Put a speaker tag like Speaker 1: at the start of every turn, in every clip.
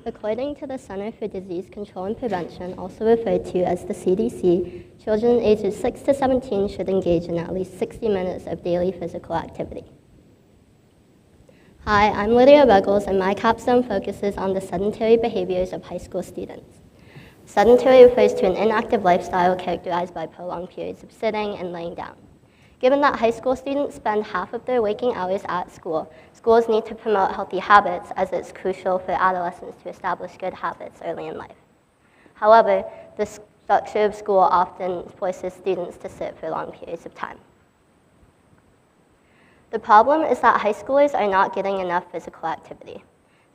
Speaker 1: According to the Center for Disease Control and Prevention, also referred to as the CDC, children ages 6 to 17 should engage in at least 60 minutes of daily physical activity. Hi, I'm Lydia Ruggles, and my capstone focuses on the sedentary behaviors of high school students. Sedentary refers to an inactive lifestyle characterized by prolonged periods of sitting and laying down. Given that high school students spend half of their waking hours at school, schools need to promote healthy habits as it's crucial for adolescents to establish good habits early in life. However, the structure of school often forces students to sit for long periods of time. The problem is that high schoolers are not getting enough physical activity.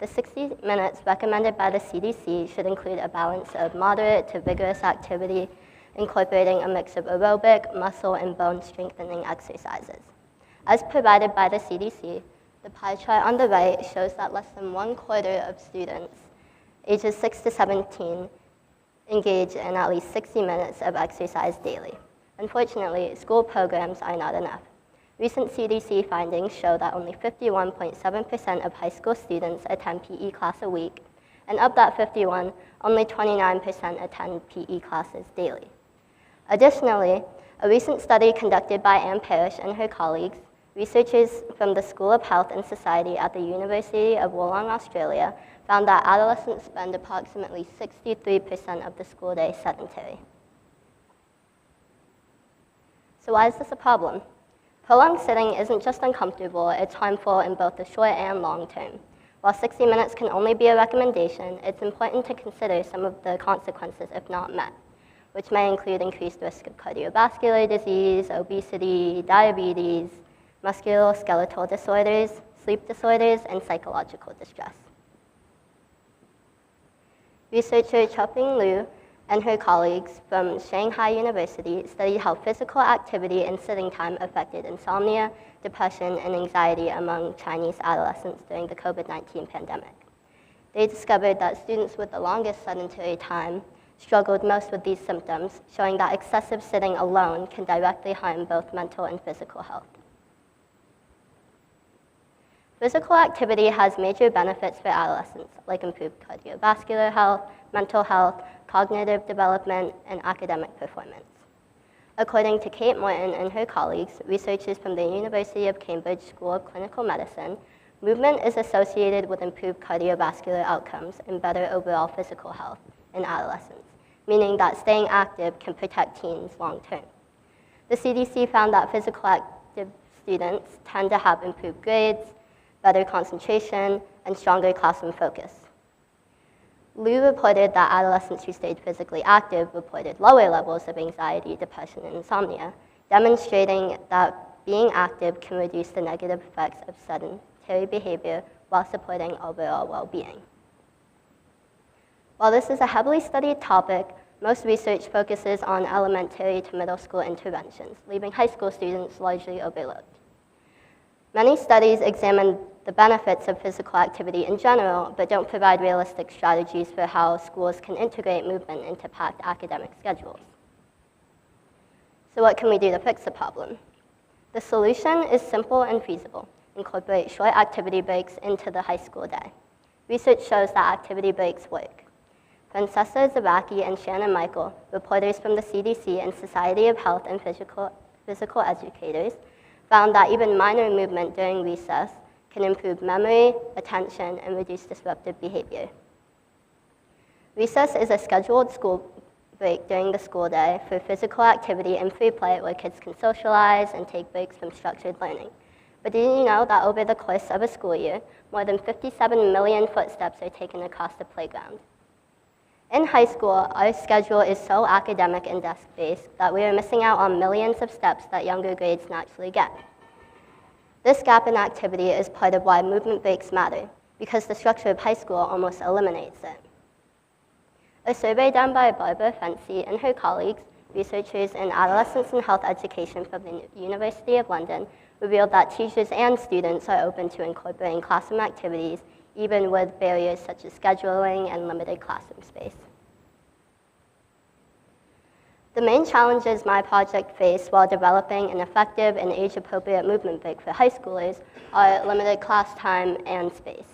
Speaker 1: The 60 minutes recommended by the CDC should include a balance of moderate to vigorous activity, incorporating a mix of aerobic, muscle, and bone-strengthening exercises. As provided by the CDC, the pie chart on the right shows that less than 1/4 of students ages 6 to 17 engage in at least 60 minutes of exercise daily. Unfortunately, school programs are not enough. Recent CDC findings show that only 51.7% of high school students attend PE class a week, and of that 51, only 29% attend PE classes daily. Additionally, a recent study conducted by Ann Parrish and her colleagues, researchers from the School of Health and Society at the University of Wollongong, Australia, found that adolescents spend approximately 63% of the school day sedentary. So why is this a problem? Prolonged sitting isn't just uncomfortable, it's harmful in both the short and long term. While 60 minutes can only be a recommendation, it's important to consider some of the consequences if not met, which may include increased risk of cardiovascular disease, obesity, diabetes, musculoskeletal disorders, sleep disorders, and psychological distress. Researcher Choping Liu and her colleagues from Shanghai University studied how physical activity and sitting time affected insomnia, depression, and anxiety among Chinese adolescents during the COVID-19 pandemic. They discovered that students with the longest sedentary time struggled most with these symptoms, showing that excessive sitting alone can directly harm both mental and physical health. Physical activity has major benefits for adolescents, like improved cardiovascular health, mental health, cognitive development, and academic performance. According to Kate Morton and her colleagues, researchers from the University of Cambridge School of Clinical Medicine, movement is associated with improved cardiovascular outcomes and better overall physical health in adolescents, meaning that staying active can protect teens long term. The CDC found that physical active students tend to have improved grades, better concentration, and stronger classroom focus. Liu reported that adolescents who stayed physically active reported lower levels of anxiety, depression, and insomnia, demonstrating that being active can reduce the negative effects of sedentary behavior while supporting overall well-being. While this is a heavily studied topic, most research focuses on elementary to middle school interventions, leaving high school students largely overlooked. Many studies examine the benefits of physical activity in general, but don't provide realistic strategies for how schools can integrate movement into packed academic schedules. So what can we do to fix the problem? The solution is simple and feasible. Incorporate short activity breaks into the high school day. Research shows that activity breaks work. Francesca Zabacki and Shannon Michael, reporters from the CDC and Society of Health and Physical Educators, found that even minor movement during recess can improve memory, attention, and reduce disruptive behavior. Recess is a scheduled school break during the school day for physical activity and free play where kids can socialize and take breaks from structured learning. But did you know that over the course of a school year, more than 57 million footsteps are taken across the playground? In high school, our schedule is so academic and desk-based that we are missing out on millions of steps that younger grades naturally get. This gap in activity is part of why movement breaks matter, because the structure of high school almost eliminates it. A survey done by Barbara Fency and her colleagues, researchers in adolescence and health education from the University of London, revealed that teachers and students are open to incorporating classroom activities, even with barriers such as scheduling and limited classroom space. The main challenges my project faced while developing an effective and age-appropriate movement break for high schoolers are limited class time and space.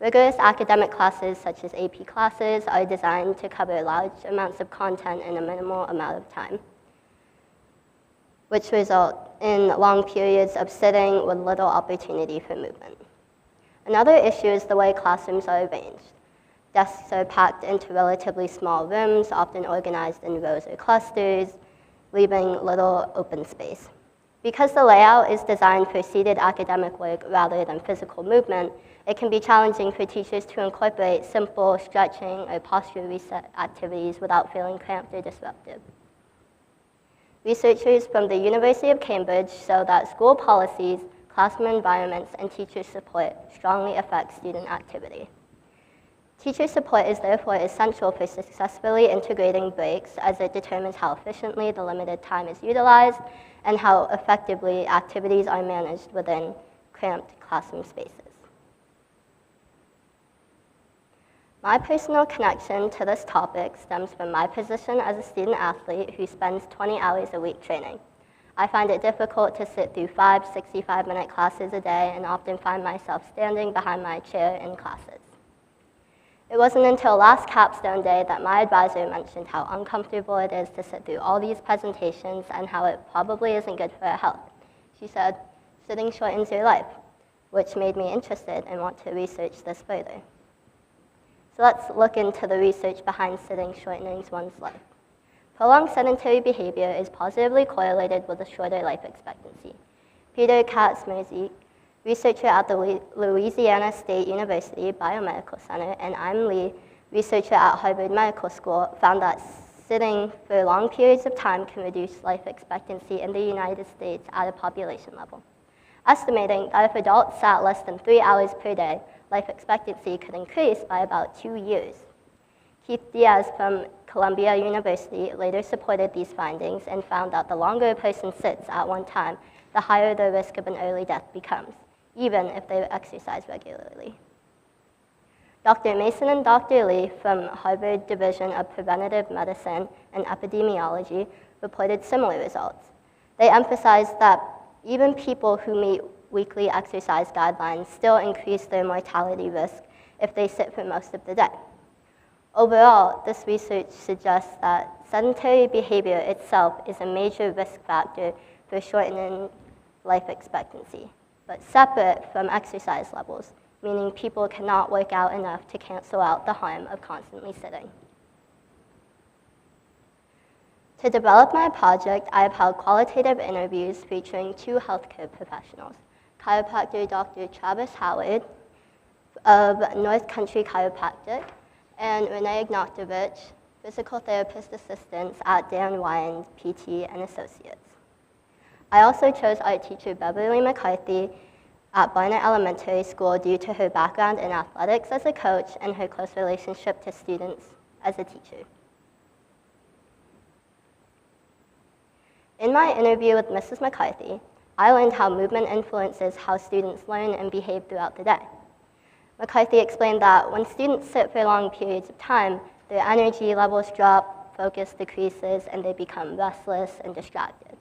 Speaker 1: Rigorous academic classes, such as AP classes, are designed to cover large amounts of content in a minimal amount of time, which result in long periods of sitting with little opportunity for movement. Another issue is the way classrooms are arranged. Desks are packed into relatively small rooms, often organized in rows or clusters, leaving little open space. Because the layout is designed for seated academic work rather than physical movement, it can be challenging for teachers to incorporate simple stretching or posture reset activities without feeling cramped or disruptive. Researchers from the University of Cambridge show that school policies, classroom environments, and teacher support strongly affect student activity. Teacher support is therefore essential for successfully integrating breaks, as it determines how efficiently the limited time is utilized and how effectively activities are managed within cramped classroom spaces. My personal connection to this topic stems from my position as a student athlete who spends 20 hours a week training. I find it difficult to sit through 5 65-minute classes a day and often find myself standing behind my chair in classes. It wasn't until last capstone day that my advisor mentioned how uncomfortable it is to sit through all these presentations and how it probably isn't good for our health. She said, "Sitting shortens your life," which made me interested and want to research this further. So let's look into the research behind sitting shortening one's life. Prolonged sedentary behavior is positively correlated with a shorter life expectancy. Peter Kaczmarzyk, researcher at the Louisiana State University Biomedical Center, and I'm Lee, researcher at Harvard Medical School, found that sitting for long periods of time can reduce life expectancy in the United States at a population level, estimating that if adults sat less than 3 hours per day, life expectancy could increase by about 2 years. Keith Diaz from Columbia University later supported these findings and found that the longer a person sits at one time, the higher the risk of an early death becomes, even if they exercise regularly. Dr. Mason and Dr. Lee from Harvard Division of Preventative Medicine and Epidemiology reported similar results. They emphasized that even people who meet weekly exercise guidelines still increase their mortality risk if they sit for most of the day. Overall, this research suggests that sedentary behavior itself is a major risk factor for shortening life expectancy, but separate from exercise levels, meaning people cannot work out enough to cancel out the harm of constantly sitting. To develop my project, I have held qualitative interviews featuring 2 healthcare professionals, chiropractor Dr. Travis Howard of North Country Chiropractic and Renee Ignatovich, physical therapist assistants at Dan Wyand, PT and Associates. I also chose art teacher Beverly McCarthy at Barnett Elementary School due to her background in athletics as a coach and her close relationship to students as a teacher. In my interview with Mrs. McCarthy, I learned how movement influences how students learn and behave throughout the day. McCarthy explained that when students sit for long periods of time, their energy levels drop, focus decreases, and they become restless and distracted.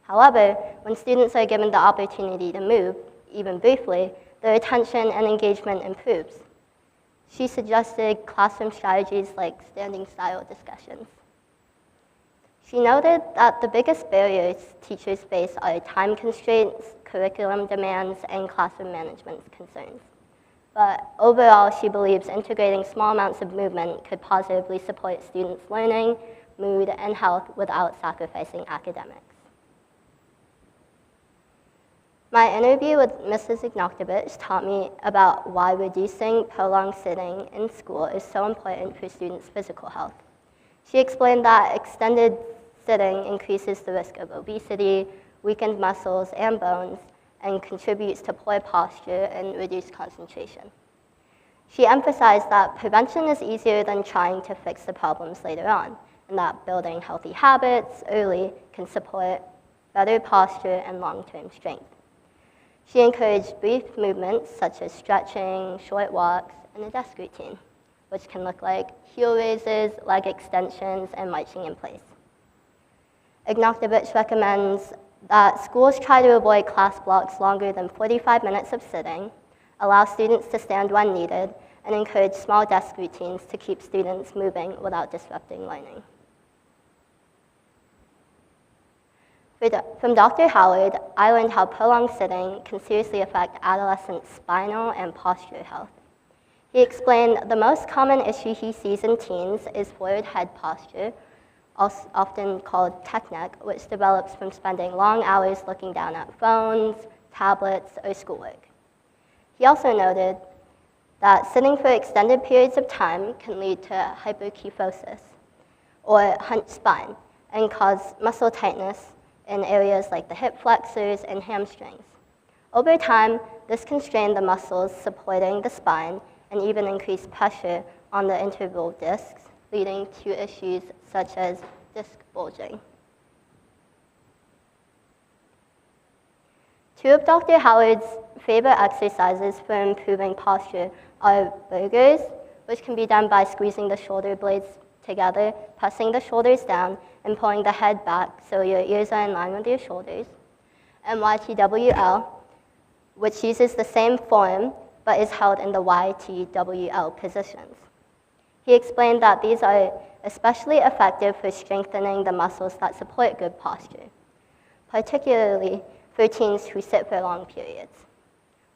Speaker 1: However, when students are given the opportunity to move, even briefly, their attention and engagement improves. She suggested classroom strategies like standing style discussions. She noted that the biggest barriers teachers face are time constraints, curriculum demands, and classroom management concerns. But overall, she believes integrating small amounts of movement could positively support students' learning, mood, and health without sacrificing academics. My interview with Mrs. Ignatovich taught me about why reducing prolonged sitting in school is so important for students' physical health. She explained that extended sitting increases the risk of obesity, weakened muscles and bones, and contributes to poor posture and reduced concentration. She emphasized that prevention is easier than trying to fix the problems later on, and that building healthy habits early can support better posture and long-term strength. She encouraged brief movements such as stretching, short walks, and a desk routine, which can look like heel raises, leg extensions, and marching in place. Ignatovich recommends that schools try to avoid class blocks longer than 45 minutes of sitting, allow students to stand when needed, and encourage small desk routines to keep students moving without disrupting learning. From Dr. Howard, I learned how prolonged sitting can seriously affect adolescent spinal and postural health. He explained the most common issue he sees in teens is forward head posture, also often called tech neck, which develops from spending long hours looking down at phones, tablets, or schoolwork. He also noted that sitting for extended periods of time can lead to hyperkyphosis, or hunched spine, and cause muscle tightness in areas like the hip flexors and hamstrings. Over time, this can strain the muscles supporting the spine and even increase pressure on the interval discs, leading to issues such as disc bulging. Two of Dr. Howard's favorite exercises for improving posture are burgers, which can be done by squeezing the shoulder blades together, pressing the shoulders down, and pulling the head back so your ears are in line with your shoulders, and YTWL, which uses the same form but is held in the YTWL positions. He explained that these are especially effective for strengthening the muscles that support good posture, particularly for teens who sit for long periods.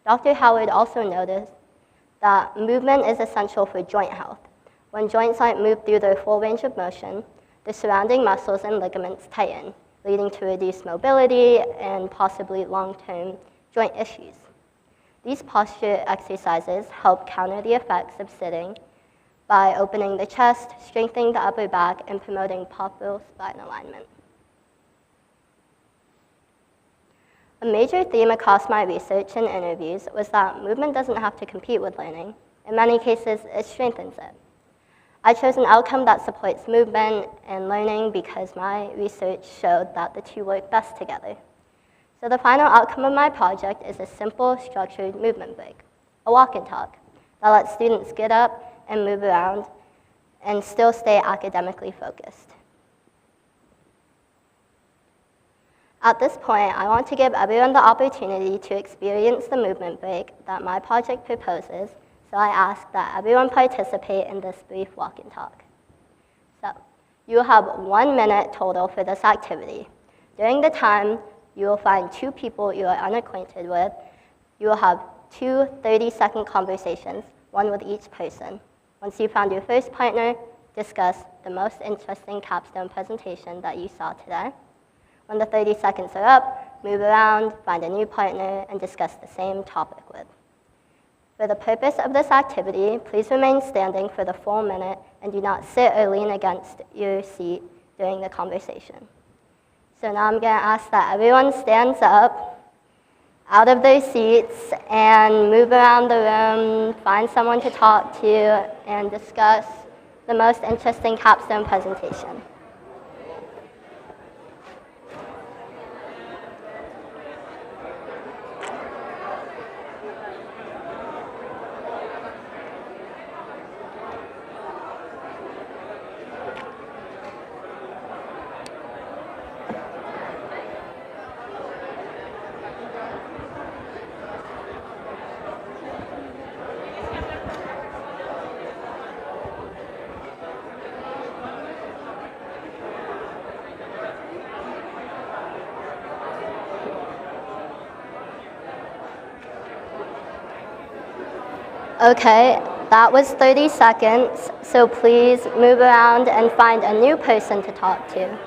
Speaker 1: Dr. Howard also noticed that movement is essential for joint health. When joints aren't moved through their full range of motion, the surrounding muscles and ligaments tighten, leading to reduced mobility and possibly long-term joint issues. These posture exercises help counter the effects of sitting by opening the chest, strengthening the upper back, and promoting proper spine alignment. A major theme across my research and interviews was that movement doesn't have to compete with learning. In many cases, it strengthens it. I chose an outcome that supports movement and learning because my research showed that the two work best together. So the final outcome of my project is a simple, structured movement break, a walk and talk, that lets students get up and move around and still stay academically focused. At this point, I want to give everyone the opportunity to experience the movement break that my project proposes, so I ask that everyone participate in this brief walk and talk. So, you will have 1 minute total for this activity. During the time, you will find 2 people you are unacquainted with. You will have 2 30-second conversations, one with each person. Once you found your first partner, discuss the most interesting capstone presentation that you saw today. When the 30 seconds are up, move around, find a new partner, and discuss the same topic with. For the purpose of this activity, please remain standing for the full minute and do not sit or lean against your seat during the conversation. So now I'm going to ask that everyone stands up out of their seats and move around the room, find someone to talk to, and discuss the most interesting capstone presentation. Okay, that was 30 seconds, so please move around and find a new person to talk to.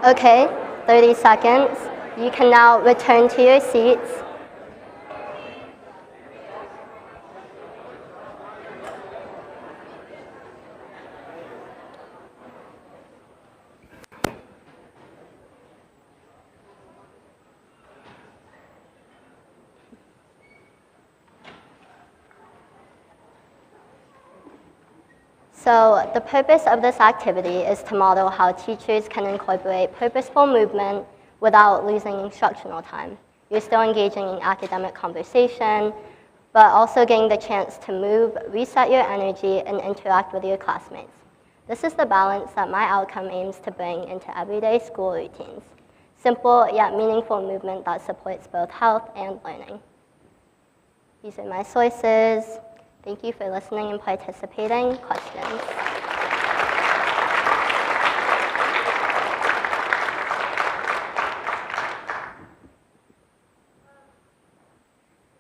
Speaker 1: Okay, 30 seconds. You can now return to your seats. So the purpose of this activity is to model how teachers can incorporate purposeful movement without losing instructional time. You're still engaging in academic conversation, but also getting the chance to move, reset your energy, and interact with your classmates. This is the balance that my outcome aims to bring into everyday school routines. Simple yet meaningful movement that supports both health and learning. These are my sources. Thank you for listening and participating. Questions?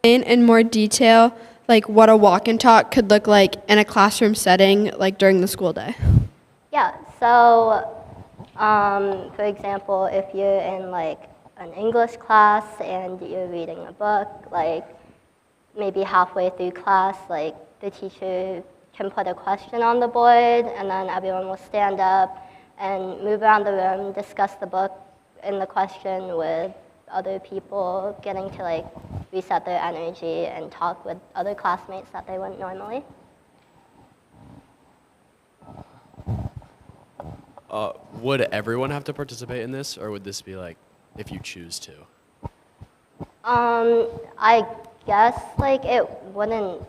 Speaker 2: In more detail, like what a walk and talk could look like in a classroom setting, like during the school day.
Speaker 1: Yeah, so for example, if you're in like an English class and you're reading a book, like maybe halfway through class, like the teacher can put a question on the board and then everyone will stand up and move around the room, discuss the book and the question with other people, getting to like reset their energy and talk with other classmates that they wouldn't normally.
Speaker 3: Would everyone have to participate in this, or would this be like if you choose to?
Speaker 1: I guess like it wouldn't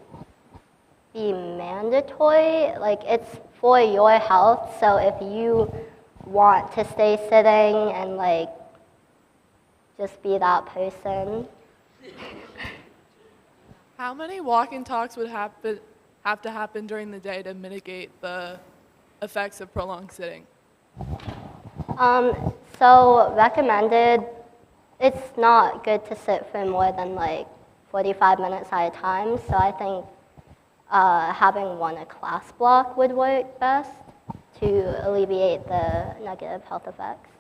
Speaker 1: be mandatory. Like it's for your health. So if you want to stay sitting and like just be that person.
Speaker 4: How many walk and talks would have to happen during the day to mitigate the effects of prolonged sitting?
Speaker 1: So recommended, it's not good to sit for more than like 45 minutes at a time. So I think having one a class block would work best to alleviate the negative health effects.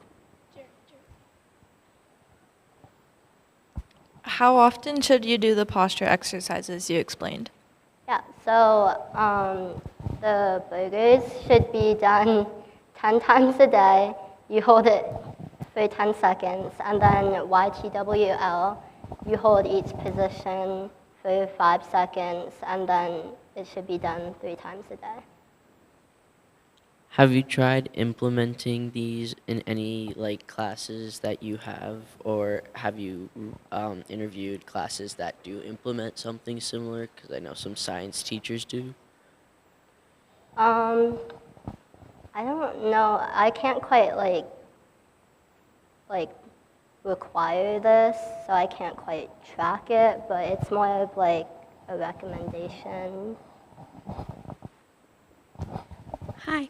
Speaker 5: How often should you do the posture exercises you explained?
Speaker 1: Yeah, so the burgers should be done 10 times a day. You hold it for 10 seconds, and then YTWL, you hold each position for 5 seconds, and then it should be done 3 times a day.
Speaker 6: Have you tried implementing these in any like classes that you have, or have you interviewed classes that do implement something similar? Because I know some science teachers do.
Speaker 1: I don't know. I can't quite like require this, so I can't quite track it, but it's more of like a recommendation.
Speaker 7: Hi.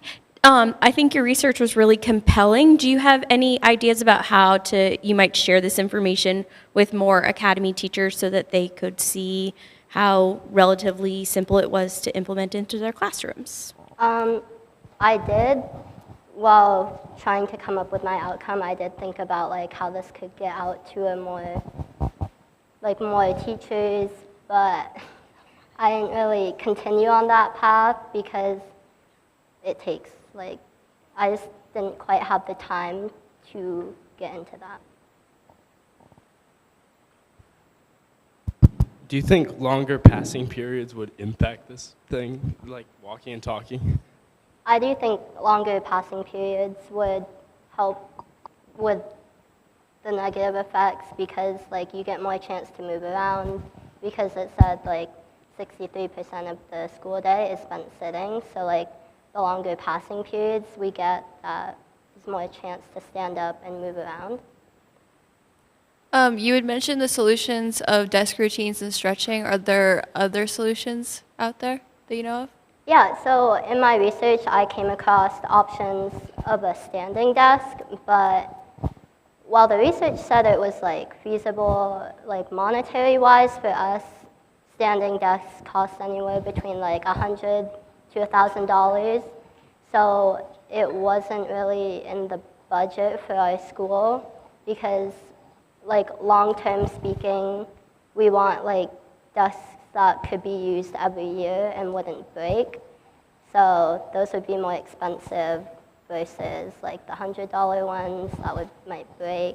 Speaker 7: I think your research was really compelling. Do you have any ideas about how you might share this information with more academy teachers so that they could see how relatively simple it was to implement into their classrooms?
Speaker 1: I did, while trying to come up with my outcome, I did think about like how this could get out to more teachers, but I didn't really continue on that path because it takes I just didn't quite have the time to get into that.
Speaker 8: Do you think longer passing periods would impact this thing, like walking and talking?
Speaker 1: I do think longer passing periods would help with the negative effects because like you get more chance to move around because it said like 63% of the school day is spent sitting, so like the longer passing periods we get, there's more chance to stand up and move around.
Speaker 5: You had mentioned the solutions of desk routines and stretching. Are there other solutions out there that you know of?
Speaker 1: Yeah, so in my research I came across the options of a standing desk, but while the research said it was like feasible, like monetary wise for us, standing desks cost anywhere between like $100 to $1,000. So it wasn't really in the budget for our school because like long-term speaking, we want like desks that could be used every year and wouldn't break. So those would be more expensive versus like the $100 ones that might break.